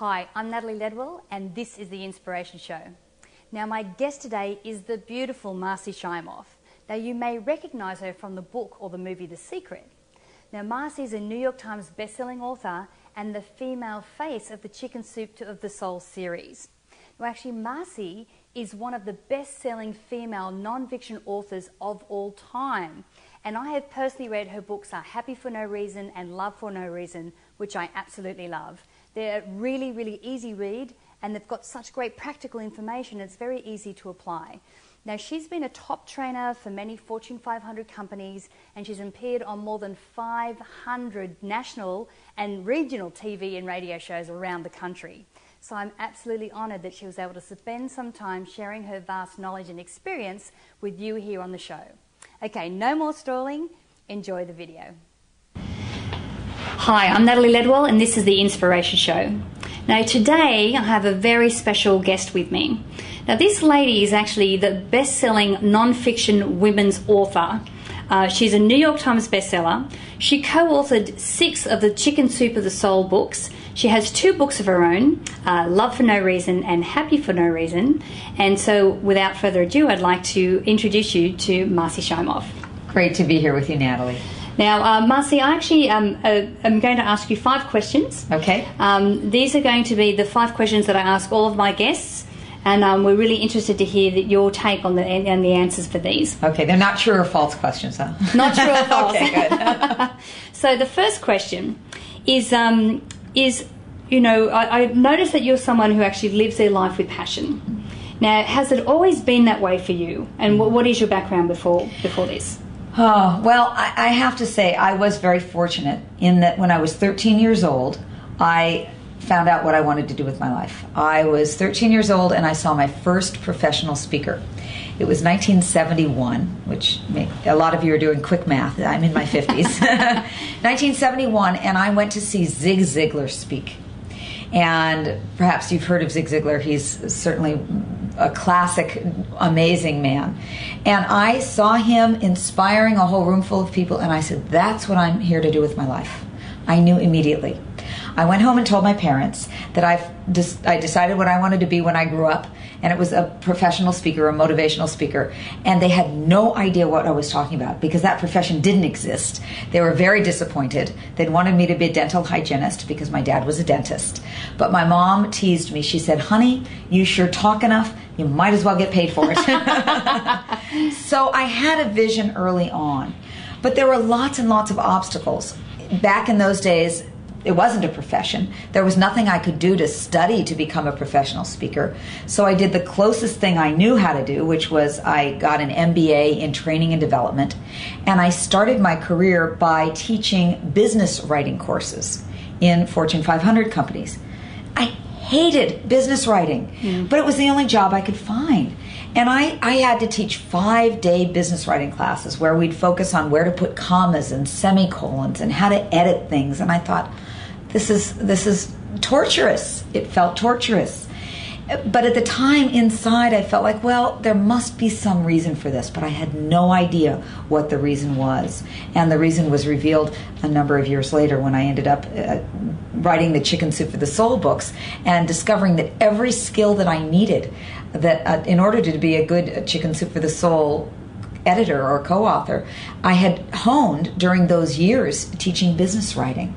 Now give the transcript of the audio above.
Hi, I'm Natalie Ledwell and this is The Inspiration Show. Now my guest today is the beautiful Marci Shimoff. Now you may recognise her from the book or the movie The Secret. Now Marci is a New York Times bestselling author and the female face of the Chicken Soup of the Soul series. Now actually Marci is one of the best-selling female non-fiction authors of all time. And I have personally read her books Happy for No Reason and Love for No Reason, which I absolutely love. They're really, really easy read and they've got such great practical information. It's very easy to apply. Now she's been a top trainer for many Fortune 500 companies and she's appeared on more than 500 national and regional TV and radio shows around the country. So I'm absolutely honoured that she was able to spend some time sharing her vast knowledge and experience with you here on the show. Okay, no more stalling. Enjoy the video. Hi, I'm Natalie Ledwell and this is The Inspiration Show. Now today I have a very special guest with me. Now this lady is actually the best-selling non-fiction women's author. She's a New York Times bestseller. She co-authored 6 of the Chicken Soup of the Soul books. She has 2 books of her own, Love for No Reason and Happy for No Reason. And so without further ado, I'd like to introduce you to Marci Shimoff. Great to be here with you, Natalie. Now, Marci, I actually am going to ask you 5 questions. Okay. These are going to be the 5 questions that I ask all of my guests, and we're really interested to hear your take on the answers for these. Okay, they're not true or false questions, huh? Not true or false. Okay, good. So the first question is you know, I noticed that you're someone who actually lives their life with passion. Now, has it always been that way for you? And what is your background before this? Oh, well, I have to say I was very fortunate in that when I was 13 years old, I found out what I wanted to do with my life. I was 13 years old and I saw my first professional speaker. It was 1971, which a lot of you are doing quick math. I'm in my 50s. 1971, and I went to see Zig Ziglar speak. And perhaps you've heard of Zig Ziglar. He's certainly a classic, amazing man. And I saw him inspiring a whole room full of people, and I said, that's what I'm here to do with my life. I knew immediately. I went home and told my parents that I decided what I wanted to be when I grew up, and it was a professional speaker, a motivational speaker, and they had no idea what I was talking about because that profession didn't exist. They were very disappointed. They'd wanted me to be a dental hygienist because my dad was a dentist. But my mom teased me. She said, honey, you sure talk enough, you might as well get paid for it. So I had a vision early on, but there were lots and lots of obstacles. Back in those days, it wasn't a profession. There was nothing I could do to study to become a professional speaker. So I did the closest thing I knew how to do, which was I got an MBA in training and development. And I started my career by teaching business writing courses in Fortune 500 companies. I hated business writing, but it was the only job I could find. And I had to teach 5-day business writing classes where we'd focus on where to put commas and semicolons and how to edit things. And I thought, this is torturous. It felt torturous. But at the time inside, I felt like, well, there must be some reason for this, but I had no idea what the reason was. And the reason was revealed a number of years later when I ended up writing the Chicken Soup for the Soul books and discovering that every skill that I needed that in order to be a good Chicken Soup for the Soul editor or co-author, I had honed during those years teaching business writing.